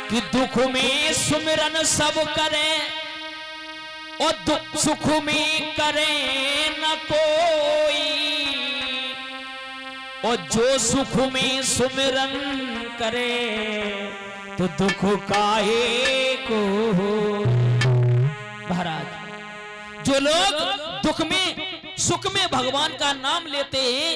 कि दुख में सुमिरन सब करे और दुख सुख में करे न कोई, और जो सुख में सुमिरन करे तो दुख काहे को हो। महाराज, जो लोग दुख में सुख में भगवान का नाम लेते हैं,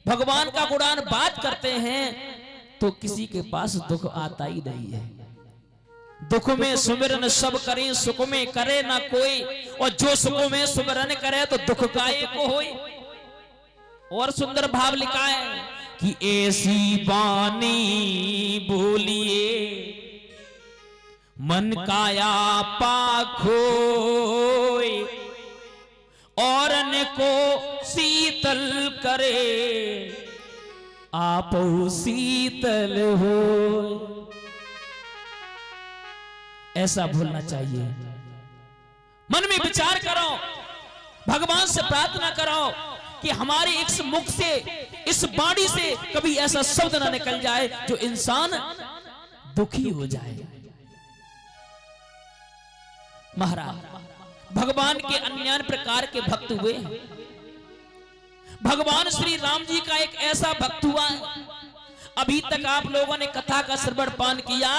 भगवान का गुणान बात करते हैं, तो किसी के पास दुख आता ही नहीं है। दुख में सुमिरन सब करें, सुख में करे ना कोई, और जो सुख में सुमिरन करे तो दुख काहे को होई। और सुंदर भाव लिखा है कि ऐसी बानी बोलिए मन काया पाखोय, और न को शीतल करे आप शीतल हो। ऐसा बोलना चाहिए। मन में विचार करो, भगवान से प्रार्थना करो कि हमारे इस मुख से, इस वाणी से कभी ऐसा शब्द ना निकल जाए जो इंसान दुखी हो जाए। महाराज, भगवान के अन्य प्रकार के भक्त हुए हैं। भगवान श्री राम जी का एक ऐसा भक्त हुआ है, अभी तक आप लोगों ने कथा का श्रवण पान किया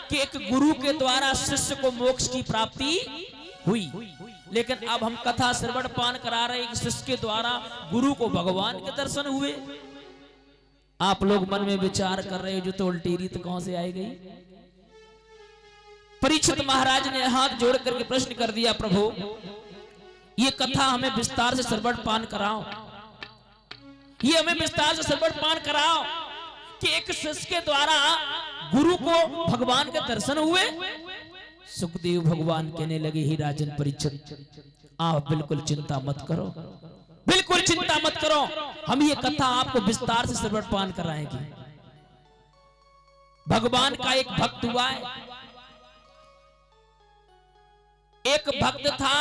कि एक गुरु के द्वारा शिष्य को मोक्ष की प्राप्ति हुई, लेकिन अब हम कथा श्रवण पान करा रहे हैं, शिष्य के द्वारा गुरु को भगवान के दर्शन हुए। आप लोग मन में विचार कर रहे हो जो तो उल्टी रीत कहां से आई गई। परीक्षित महाराज ने हाथ जोड़ करके प्रश्न कर दिया, प्रभु ये कथा हमें विस्तार से श्रवण पान कराओ, ये हमें विस्तार से श्रवण पान कराओ कि एक शिष्य के द्वारा गुरु को भगवान के दर्शन हुए। सुखदेव भगवान कहने लगे, ही राजन परीक्षित, आप बिल्कुल चिंता मत करो, बिल्कुल चिंता मत करो, हम ये कथा आपको विस्तार से श्रवण पान कराएंगे। भगवान का एक भक्त हुआ है, एक भक्त था,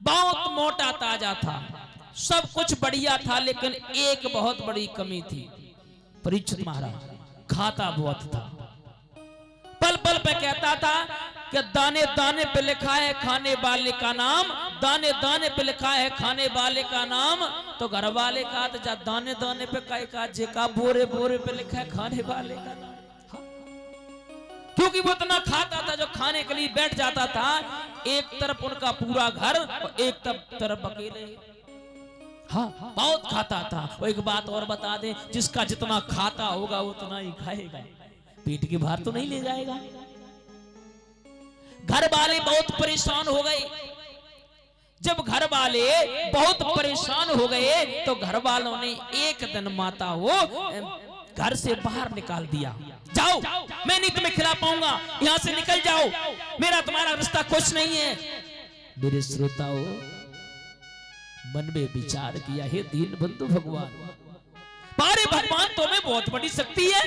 बहुत मोटा ताजा था, सब कुछ बढ़िया था, लेकिन एक बहुत बड़ी कमी थी। परीक्षित महाराज, खाता बहुत था, पल पल पे कहता था कि दाने दाने पे लिखा है खाने वाले का नाम, दाने दाने पे लिखा है खाने वाले का नाम। तो घर वाले का तो दाने दाने पे का जेका बोरे बोरे पे लिखा है खाने वाले का नाम, क्योंकि वो इतना खाता था, जो खाने के लिए बैठ जाता था, एक तरफ उनका पूरा घर और एक तरफ अकेले। हाँ, बहुत खाता था। वो एक बात और बता दें, जिसका जितना खाता होगा उतना ही खाएगा, पेट की भार तो नहीं ले जाएगा। घर वाले बहुत परेशान हो गए। जब घर वाले बहुत परेशान हो गए तो घर वालों ने एक दिन माता को घर से बाहर निकाल दिया, जाओ मैं नहीं तुम्हें खिला पाऊंगा, यहां से निकल जाओ, मेरा तुम्हारा रिश्ता कुछ नहीं है। मेरे श्रोताओं, मन में विचार किया, हे दीन बंधु भगवान, पारे भगवान तुम्हें बहुत बड़ी शक्ति है,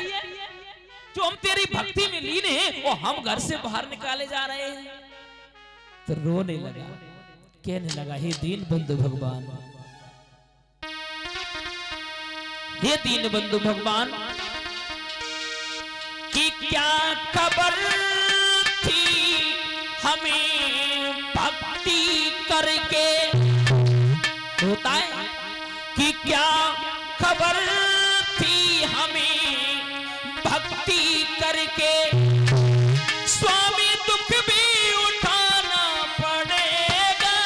जो हम तेरी भक्ति में लीन हैं और हम घर से बाहर निकाले जा रहे हैं। तो रोने लगा, कहने लगा, हे दीन बंधु भगवान, हे दीन बंधु भगवान, कि क्या खबर थी हमें भक्ति करके, होता है कि क्या खबर थी हमें भक्ति करके, स्वामी दुख भी उठाना पड़ेगा।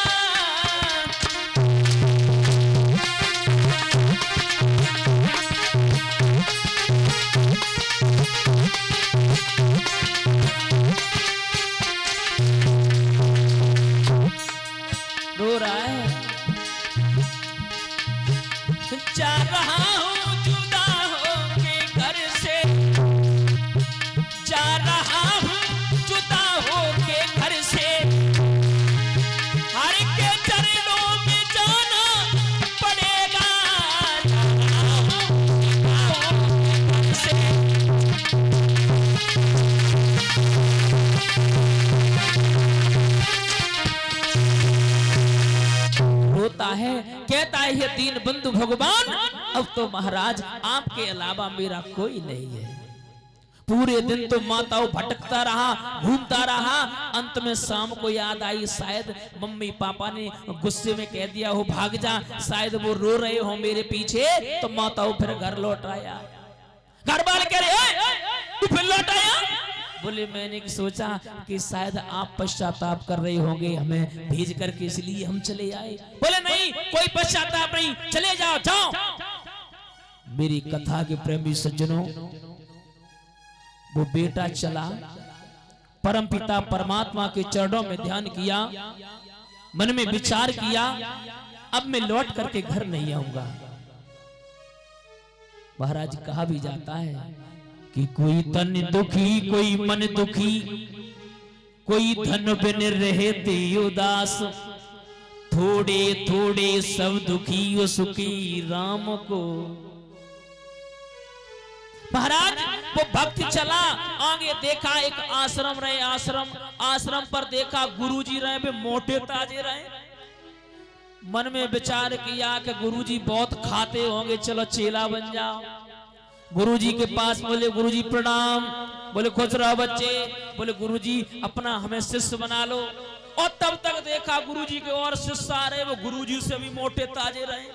रो रहा है, जा रहा हूं जुदा होके घर से, जा रहा हूं जुदा होके घर से, हर के चरणों में जाना पड़ेगा, जा रहा हूं जुदा होके घर से। होता है, कहता है, ये दीन बंधु भगवान, अब तो महाराज आपके अलावा मेरा कोई नहीं है, पूरे दिन तो माताओं भटकता रहा, घूमता रहा। अंत में शाम को याद आई, शायद मम्मी पापा ने गुस्से में कह दिया हो भाग जा, शायद वो रो रहे हो मेरे पीछे। तो माताओं फिर घर लौट आया। घर वाले कह रहे तू फिर लौट आया? बोले मैंने सोचा कि शायद आप पश्चाताप कर रहे होंगे हमें भेज करके, इसलिए हम चले आए। बोले नहीं, कोई पश्चाताप नहीं, चले जाओ जाओ। मेरी कथा के प्रेमी सज्जनों, वो बेटा चला, परमपिता परमात्मा के चरणों में ध्यान किया, मन में विचार किया, अब मैं लौट करके घर नहीं आऊंगा। महाराज कहा भी जाता है कि कोई तन दुखी कोई मन दुखी, कोई धन बिन रहते उदास, थोड़े थोड़े सब दुखी वो सुखी राम को। महाराज वो भक्त चला, आगे देखा एक आश्रम रहे, आश्रम पर देखा गुरुजी रहे, वे मोटे ताजे रहे। मन में विचार किया कि गुरुजी बहुत खाते होंगे, चलो चेला बन जाओ। गुरुजी के पास बोले गुरुजी प्रणाम, बोले खुश रहो बच्चे, बोले गुरुजी अपना हमें शिष्य बना लो। और तब तक देखा गुरुजी के और शिष्य आ रहे, वो गुरुजी से भी मोटे ताजे रहे।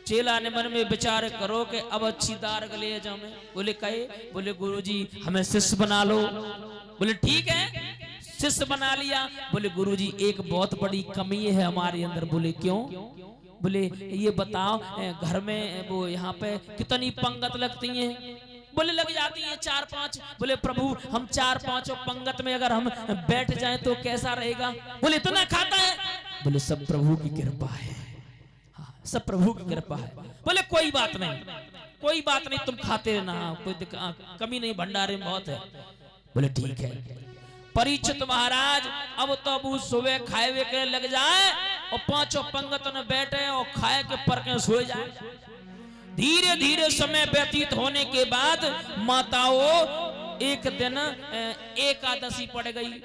चेला ने मन में विचार करो कि अब अच्छी दार ले जाऊं मैं। बोले कहे, बोले गुरुजी हमें शिष्य बना लो। बोले ठीक है, शिष्य बना लिया। बोले गुरुजी एक बहुत बड़ी कमी है हमारे अंदर। बोले क्यों? बोले ये बताओ घर में वो यहाँ पे कितनी पंगत लगती हैं? बोले लग जाती है 4-5। बोले प्रभु हम 4-5 पंगत में अगर हम बैठ जाएं तो कैसा रहेगा? बोले इतना खाता है? बोले सब प्रभु की कृपा है, सब प्रभु की कृपा है। बोले कोई बात नहीं, कोई बात नहीं, तुम खाते रहना, कोई कमी नहीं, भंडारे में बहुत है। बोले ठीक है। परीक्षित महाराज अब तो अब सुबह खाए हुए के लग जाए और 5 पंगत में बैठे और खाए के पर के सो जाए। धीरे धीरे समय व्यतीत होने के बाद माताओं एक दिन एकादशी पड़ गई।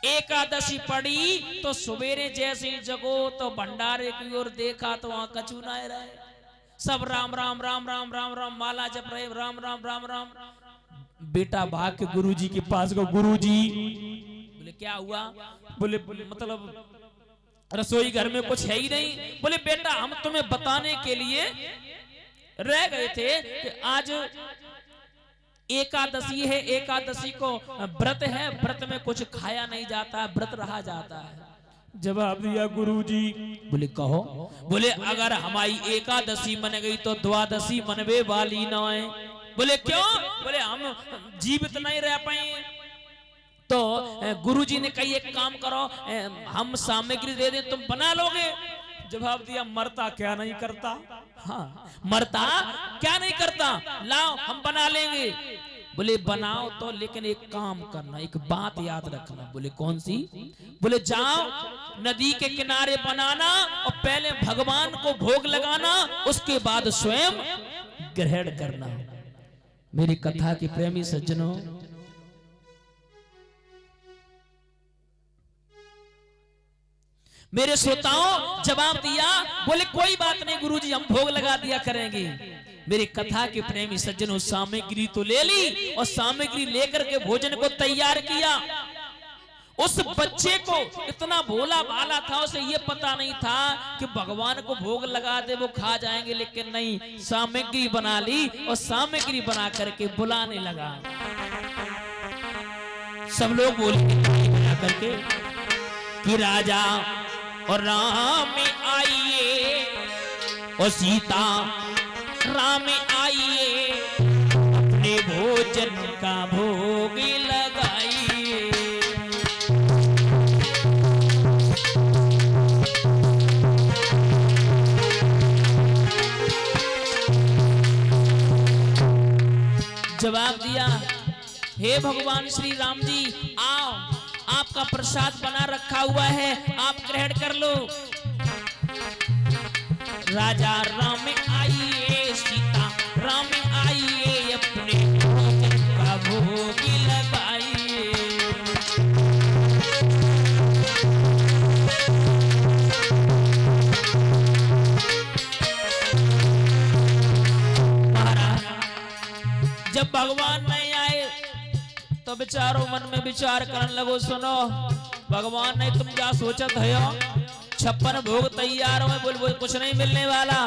एकादशी पड़ी तो सवेरे जैसे ही जगो तो भंडारे की ओर देखा तो वहां कछु ना रहे, सब राम राम राम राम राम राम माला जप रहे, राम राम राम राम। बेटा भाग के गुरुजी के पास गो, गुरुजी। बोले क्या हुआ? बोले मतलब रसोई घर में कुछ है ही नहीं। बोले बेटा हम तुम्हें बताने के लिए रह गए थे कि आज एकादशी है, एकादशी को व्रत है, व्रत में कुछ खाया नहीं जाता, व्रत रहा जाता है। जवाब दिया गुरुजी। बोले कहो। बोले अगर हमारी एकादशी मन गई तो द्वादशी मनवे वाली न है। बोले क्यों? बोले हम जीवित नहीं रह पाए। तो गुरुजी ने कही एक काम करो, हम सामग्री दे दें, तुम बना लोगे? जवाब दिया मरता क्या नहीं करता। हाँ मरता क्या नहीं करता, लाओ हम बना लेंगे। बोले बनाओ तो, लेकिन एक काम करना, एक बात याद रखना। बोले कौन सी? बोले जाओ नदी के किनारे बनाना और पहले भगवान को भोग लगाना, उसके बाद स्वयं ग्रहण करना। मेरी कथा के प्रेमी सज्जनों, मेरे श्रोताओं जवाब दिया। बोले कोई बात नहीं गुरुजी हम भोग लगा दिया करेंगे। मेरी कथा के प्रेमी सज्जनों सामग्री तो ले ली और सामग्री लेकर के भोजन को तैयार किया। उस बच्चे को इतना भोला भाला था, उसे ये पता नहीं था कि भगवान को भोग लगा दे वो खा जाएंगे, लेकिन नहीं, सामग्री बना ली और सामग्री बना करके बुलाने लगा। सब लोग बोले बना करके कि राजा और राम आइए और सीता राम आइए, अपने भोजन का भोग लगाइए। जवाब दिया हे भगवान श्री राम जी, आओ आपका प्रसाद बना रखा हुआ है, आप ग्रहण कर लो। राजा राम आइए, सीता राम आइए, अपने भोजन का भोग लगाइए। महाराज जब भगवान तो बेचारो मन में विचार करने लगो, सुनो भगवान ने तुम क्या सोचत है, 56 भोग तैयार हो, बोल कुछ नहीं मिलने वाला।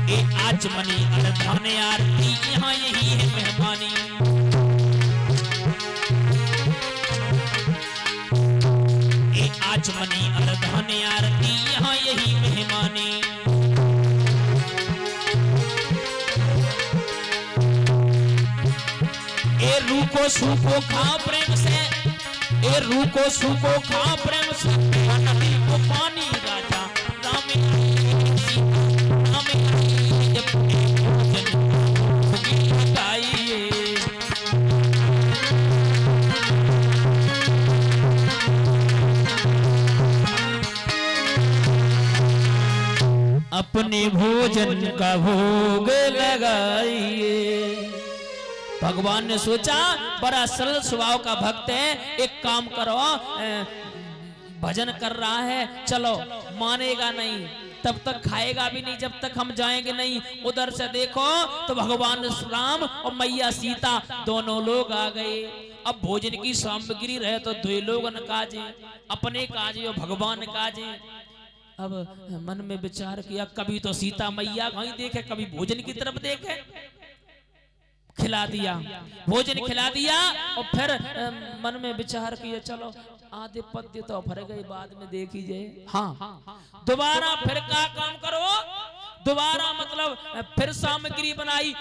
ए आचमनी अरधान आरती यहाँ यही है मेहमानी, ए आचमनी अरधान आरती यहाँ यही मेहमानी। ए रूको सूको खा प्रेम से, ए रूको सूको खा प्रेम से, नदी को पानी राजा राम अपने भोजन का भोग लगाइए। भगवान ने सोचा बड़ा सरल स्वभाव का भक्त है, एक काम करो, भजन कर रहा है, चलो मानेगा नहीं, तब तक खाएगा भी नहीं जब तक हम जाएंगे नहीं। उधर से देखो तो भगवान राम और मैया सीता दोनों लोग आ गए। अब भोजन की सामग्री रहे तो दो लोग न काजे, अपने काजे और भगवान काजे। अब मन में विचार किया, कभी तो सीता मैया कहीं देखे, कभी भोजन की तरफ देखे, खिला दिया, भोजन खिला दिया। और फिर मन में विचार किया, चलो आधे पद्य तो फर गए, बाद में देख ही जाए। हाँ, दोबारा फिर क्या काम करो, दोबारा मतलब फिर सामग्री बनाई।